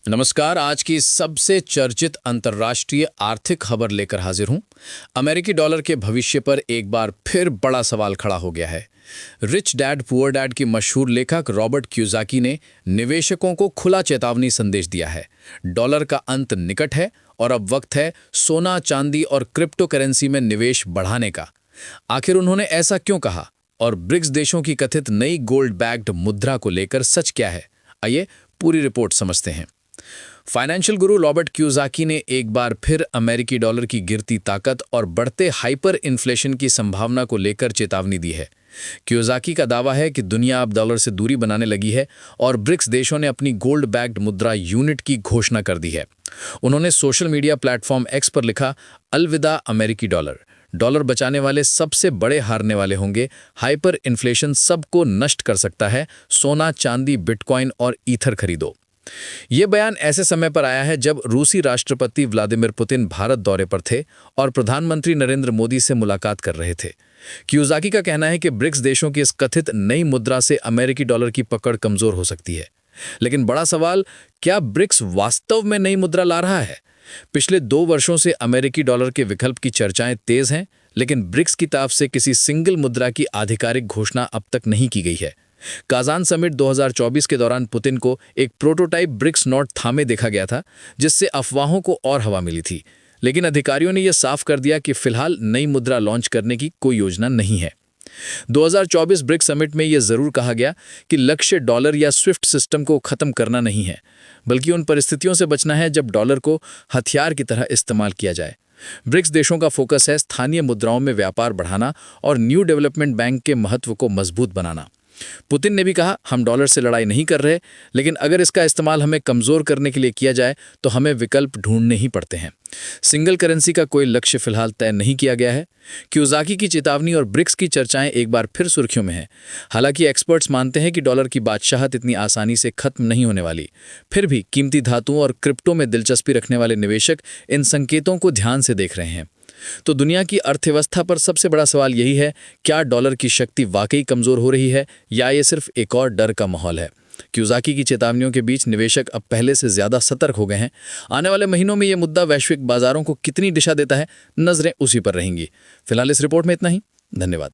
नमस्कार। आज की सबसे चर्चित अंतर्राष्ट्रीय आर्थिक खबर लेकर हाजिर हूं। अमेरिकी डॉलर के भविष्य पर एक बार फिर बड़ा सवाल खड़ा हो गया है। रिच डैड पुअर डैड की मशहूर लेखक रॉबर्ट क्यूसाकी ने निवेशकों को खुला चेतावनी संदेश दिया है। डॉलर का अंत निकट है और अब वक्त है सोना, चांदी और क्रिप्टो करेंसी में निवेश बढ़ाने का। आखिर उन्होंने ऐसा क्यों कहा और ब्रिक्स देशों की कथित नई गोल्ड बैक्ड मुद्रा को लेकर सच क्या है? आइए पूरी रिपोर्ट समझते हैं। फाइनेंशियल गुरु रॉबर्ट क्यूसाकी ने एक बार फिर अमेरिकी डॉलर की गिरती ताकत और बढ़ते हाइपर इन्फ्लेशन की संभावना को लेकर चेतावनी दी है। क्यूसाकी का दावा है कि दुनिया अब डॉलर से दूरी बनाने लगी है और ब्रिक्स देशों ने अपनी गोल्ड बैक्ड मुद्रा यूनिट की घोषणा कर दी है। उन्होंने सोशल मीडिया प्लेटफॉर्म एक्स पर लिखा, अलविदा अमेरिकी डॉलर। डॉलर बचाने वाले सबसे बड़े हारने वाले होंगे। हाइपर इन्फ्लेशन सबको नष्ट कर सकता है। सोना, चांदी, बिटकॉइन और ईथर खरीदो। ये बयान ऐसे समय पर आया है जब रूसी राष्ट्रपति व्लादिमीर पुतिन भारत दौरे पर थे और प्रधानमंत्री नरेंद्र मोदी से मुलाकात कर रहे थे। क्यूसाकी का कहना है कि ब्रिक्स देशों की इस कथित नई मुद्रा से अमेरिकी डॉलर की पकड़ कमजोर हो सकती है। लेकिन बड़ा सवाल, क्या ब्रिक्स वास्तव में नई मुद्रा ला रहा है? पिछले 2 वर्षों से अमेरिकी डॉलर के विकल्प की चर्चाएं तेज हैं, लेकिन ब्रिक्स की तरफ से किसी सिंगल मुद्रा की आधिकारिक घोषणा अब तक नहीं की गई है। काजान समिट 2024 के दौरान पुतिन को एक प्रोटोटाइप ब्रिक्स नोट थामे देखा गया था, जिससे अफवाहों को और हवा मिली थी। लेकिन अधिकारियों ने यह साफ कर दिया कि फिलहाल नई मुद्रा लॉन्च करने की कोई योजना नहीं है। 2024 ब्रिक्स समिट में यह जरूर कहा गया कि लक्ष्य डॉलर या स्विफ्ट सिस्टम को खत्म करना नहीं है, बल्कि उन परिस्थितियों से बचना है जब डॉलर को हथियार की तरह इस्तेमाल किया जाए। ब्रिक्स देशों का फोकस है स्थानीय मुद्राओं में व्यापार बढ़ाना और न्यू डेवलपमेंट बैंक के महत्व को मजबूत बनाना। पुतिन ने भी कहा, हम डॉलर से लड़ाई नहीं कर रहे, लेकिन अगर इसका इस्तेमाल हमें कमजोर करने के लिए किया जाए तो हमें विकल्प ढूंढने ही पड़ते हैं। सिंगल करेंसी का कोई लक्ष्य फिलहाल तय नहीं किया गया है। क्यूसाकी की चेतावनी और ब्रिक्स की चर्चाएं एक बार फिर सुर्खियों में हैं। हालांकि एक्सपर्ट्स मानते हैं कि डॉलर की बादशाहत इतनी आसानी से खत्म नहीं होने वाली। फिर भी कीमती धातुओं और क्रिप्टो में दिलचस्पी रखने वाले निवेशक इन संकेतों को ध्यान से देख रहे हैं। तो दुनिया की अर्थव्यवस्था पर सबसे बड़ा सवाल यही है, क्या डॉलर की शक्ति वाकई कमजोर हो रही है या ये सिर्फ एक और डर का माहौल है? क्यूसाकी की चेतावनियों के बीच निवेशक अब पहले से ज्यादा सतर्क हो गए हैं। आने वाले महीनों में ये मुद्दा वैश्विक बाजारों को कितनी दिशा देता है, नजरें उसी पर रहेंगी। फिलहाल इस रिपोर्ट में इतना ही। धन्यवाद।